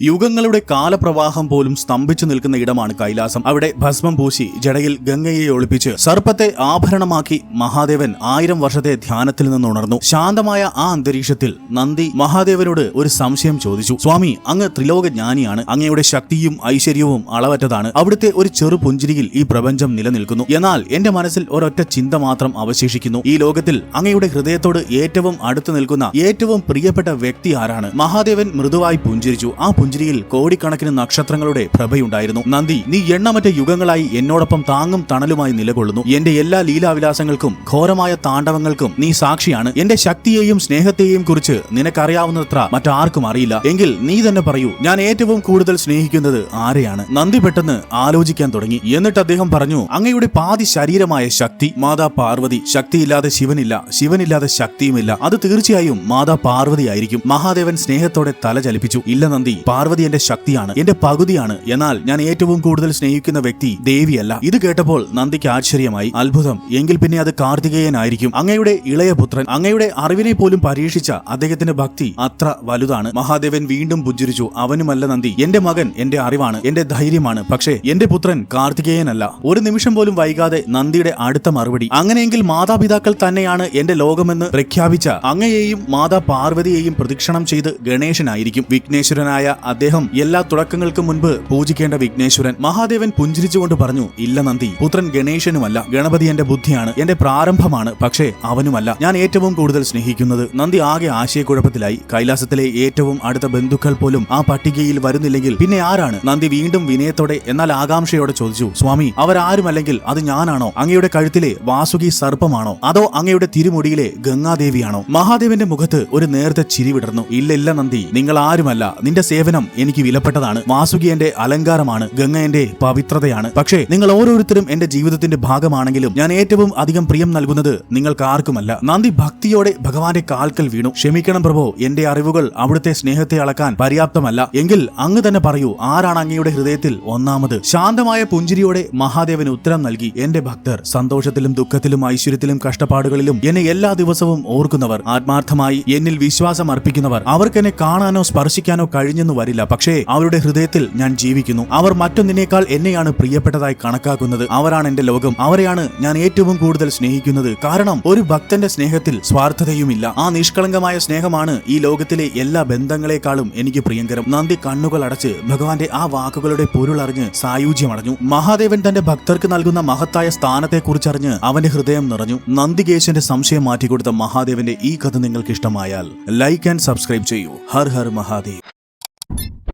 യുഗങ്ങളുടെ കാലപ്രവാഹം പോലും സ്തംഭിച്ചു നിൽക്കുന്ന ഇടമാണ് കൈലാസം. അവിടെ ഭസ്മം പൂശി ജടയിൽ ഗംഗയെ ഒളിപ്പിച്ച് സർപ്പത്തെ ആഭരണമാക്കി മഹാദേവൻ 1000 വർഷത്തെ ധ്യാനത്തിൽ നിന്നുണർന്നു. ശാന്തമായ ആ അന്തരീക്ഷത്തിൽ നന്ദി മഹാദേവനോട് ഒരു സംശയം ചോദിച്ചു. സ്വാമി, അങ്ങ് ത്രിലോകജ്ഞാനിയാണ്. അങ്ങയുടെ ശക്തിയും ഐശ്വര്യവും അളവറ്റതാണ്. അവിടുത്തെ ഒരു ചെറു പുഞ്ചിരിയിൽ ഈ പ്രപഞ്ചം നിലനിൽക്കുന്നു. എന്നാൽ എന്റെ മനസ്സിൽ ഒരൊറ്റ ചിന്ത മാത്രം അവശേഷിക്കുന്നു. ഈ ലോകത്തിൽ അങ്ങയുടെ ഹൃദയത്തോട് ഏറ്റവും അടുത്തു നിൽക്കുന്ന ഏറ്റവും പ്രിയപ്പെട്ട വ്യക്തി ആരാണ്? മഹാദേവൻ മൃദുവായി പുഞ്ചിരിച്ചു. ആ പുഞ്ചിരിയിൽ കോടിക്കണക്കിന് നക്ഷത്രങ്ങളുടെ പ്രഭയുണ്ടായിരുന്നു. നന്ദി, നീ എണ്ണമറ്റ യുഗങ്ങളായി എന്നോടൊപ്പം താങ്ങും തണലുമായി നിലകൊള്ളുന്നു. എന്റെ എല്ലാ ലീലാവിലാസങ്ങൾക്കും ഘോരമായ താണ്ഡവങ്ങൾക്കും നീ സാക്ഷിയാണ്. എന്റെ ശക്തിയെയും സ്നേഹത്തെയും കുറിച്ച് നിനക്കറിയാവുന്നത്ര മറ്റാർക്കും അറിയില്ല. എങ്കിൽ നീ തന്നെ പറയൂ, ഞാൻ ഏറ്റവും കൂടുതൽ സ്നേഹിക്കുന്നത് ആരെയാണ്? നന്ദി പെട്ടെന്ന് ആലോചിക്കാൻ തുടങ്ങി. എന്നിട്ട് അദ്ദേഹം പറഞ്ഞു, അങ്ങയുടെ പാതി ശരീരമായ ശക്തി, മാതാ പാർവതി. ശക്തിയില്ലാതെ ശിവനില്ല, ശിവനില്ലാതെ ശക്തിയുമില്ല. അത് തീർച്ചയായും മാതാ പാർവതി ആയിരിക്കും. മഹാദേവൻ സ്നേഹത്തോടെ തല ചലിപ്പിച്ചു. ഇല്ല നന്ദി, പാർവതി എന്റെ ശക്തിയാണ്, എന്റെ പകുതിയാണ്. എന്നാൽ ഞാൻ ഏറ്റവും കൂടുതൽ സ്നേഹിക്കുന്ന വ്യക്തി ദേവിയല്ല. ഇത് കേട്ടപ്പോൾ നന്ദിക്ക് ആശ്ചര്യമായി. അത്ഭുതം, എങ്കിൽ പിന്നെ അത് കാർത്തികേയനായിരിക്കും. അങ്ങയുടെ ഇളയ പുത്രൻ. അങ്ങയുടെ അറിവിനെ പോലും പരീക്ഷിച്ച അദ്ദേഹത്തിന്റെ ഭക്തി അത്ര വലുതാണ്. മഹാദേവൻ വീണ്ടും പുഞ്ചിരിച്ചു. അവനുമല്ല നന്ദി, എന്റെ മകൻ എന്റെ അറിവാണ്, എന്റെ ധൈര്യമാണ്. പക്ഷേ എന്റെ പുത്രൻ കാർത്തികേയനല്ല. ഒരു നിമിഷം പോലും വൈകാതെ നന്ദിയുടെ അടുത്ത മറുപടി, അങ്ങനെയെങ്കിൽ മാതാപിതാക്കൾ തന്നെയാണ് എന്റെ ലോകമെന്ന് പ്രഖ്യാപിച്ച അങ്ങയെയും മാതാ പാർവതിയെയും പ്രദക്ഷിണം ചെയ്ത് ഗണേശനായിരിക്കും. വിഘ്നേശ്വരനായ അദ്ദേഹം എല്ലാ തുടക്കങ്ങൾക്കും മുൻപ് പൂജിക്കേണ്ട വിഘ്നേശ്വരൻ. മഹാദേവൻ പുഞ്ചിരിച്ചുകൊണ്ട് പറഞ്ഞു, ഇല്ല നന്ദി, പുത്രൻ ഗണേശനുമല്ല. ഗണപതി എന്റെ ബുദ്ധിയാണ്, എന്റെ പ്രാരംഭമാണ്. പക്ഷേ അവനുമല്ല ഞാൻ ഏറ്റവും കൂടുതൽ സ്നേഹിക്കുന്നത്. നന്ദി ആകെ ആശയക്കുഴപ്പത്തിലായി. കൈലാസത്തിലെ ഏറ്റവും അടുത്ത ബന്ധുക്കൾ പോലും ആ പട്ടികയിൽ വരുന്നില്ലെങ്കിൽ പിന്നെ ആരാണ്? നന്ദി വീണ്ടും വിനയത്തോടെ എന്നാൽ ആകാംക്ഷയോടെ ചോദിച്ചു, സ്വാമി, അവരാരുമല്ലെങ്കിൽ അത് ഞാനാണോ? അങ്ങയുടെ കഴുത്തിലെ വാസുകി സർപ്പമാണോ? അതോ അങ്ങയുടെ തിരുമുടിയിലെ ഗംഗാദേവിയാണോ? മഹാദേവന്റെ മുഖത്ത് ഒരു നേർത്ത ചിരി വിടർന്നു. ഇല്ല നന്ദി, നിങ്ങൾ ആരുമല്ല. നിന്റെ സേവനം എനിക്ക് വിലപ്പെട്ടതാണ്. വാസുകി എന്റെ അലങ്കാരമാണ്, ഗംഗ എന്റെ പവിത്രതയാണ്. പക്ഷേ നിങ്ങൾ ഓരോരുത്തരും എന്റെ ജീവിതത്തിന്റെ ഭാഗമാണെങ്കിലും ഞാൻ ഏറ്റവും അധികം പ്രിയം നൽകുന്നത് നിങ്ങൾക്ക് ആർക്കുമല്ല. നന്ദി ഭക്തിയോടെ ഭഗവാന്റെ കാൽക്കൽ വീണു. ക്ഷമിക്കണം പ്രഭോ, എന്റെ അറിവുകൾ അവിടുത്തെ സ്നേഹത്തെ അളക്കാൻ പര്യാപ്തമല്ല. എങ്കിൽ അങ്ങ് തന്നെ പറയൂ, ആരാണ് അങ്ങയുടെ ഹൃദയത്തിൽ ഒന്നാമത്? ശാന്തമായ പുഞ്ചിരിയോടെ മഹാദേവന് ഉത്തരം നൽകി, എന്റെ ഭക്തർ. സന്തോഷത്തിലും ദുഃഖത്തിലും ഐശ്വര്യത്തിലും കഷ്ടപ്പാടുകളിലും എന്നെ എല്ലാ ദിവസവും ഓർക്കുന്നവർ, ആത്മാർത്ഥമായി എന്നിൽ വിശ്വാസം അർപ്പിക്കുന്നവർ. അവർക്കെന്നെ കാണാനോ സ്പർശിക്കാനോ കഴിഞ്ഞെന്നു വരില്ല, പക്ഷേ അവരുടെ ഹൃദയത്തിൽ ഞാൻ ജീവിക്കുന്നു. അവർ മറ്റൊന്നിനേക്കാൾ എന്നെയാണ് പ്രിയപ്പെട്ടതായി കണക്കാക്കുന്നത്. അവരാണ് എന്റെ ലോകം. അവരെയാണ് ഞാൻ ഏറ്റവും കൂടുതൽ സ്നേഹിക്കുന്നത്. കാരണം ഒരു ഭക്തന്റെ സ്നേഹത്തിൽ സ്വാർത്ഥതയുമില്ല. ആ നിഷ്കളങ്കമായ സ്നേഹമാണ് ഈ ലോകത്തിലെ എല്ലാ ബന്ധങ്ങളെക്കാളും എനിക്ക് പ്രിയങ്കരം. നന്ദി കണ്ണുകൾ അടച്ച് ഭഗവാന്റെ ആ വാക്കുകളുടെ പൊരുളറിഞ്ഞ് സായുജ്യമടഞ്ഞു. മഹാദേവൻ തന്റെ ഭക്തർക്ക് നൽകുന്ന മഹത്തായ സ്ഥാനത്തെക്കുറിച്ചറിഞ്ഞ് അവന്റെ ഹൃദയം നിറഞ്ഞു. നന്ദികേശന്റെ സംശയം മാറ്റിക്കൊടുത്ത മഹാദേവന്റെ ഈ കഥ നിങ്ങൾക്ക് ഇഷ്ടമായാൽ ലൈക്ക് ആൻഡ് സബ്സ്ക്രൈബ് ചെയ്യൂ. ഹർ ഹർ മഹാദേവ്.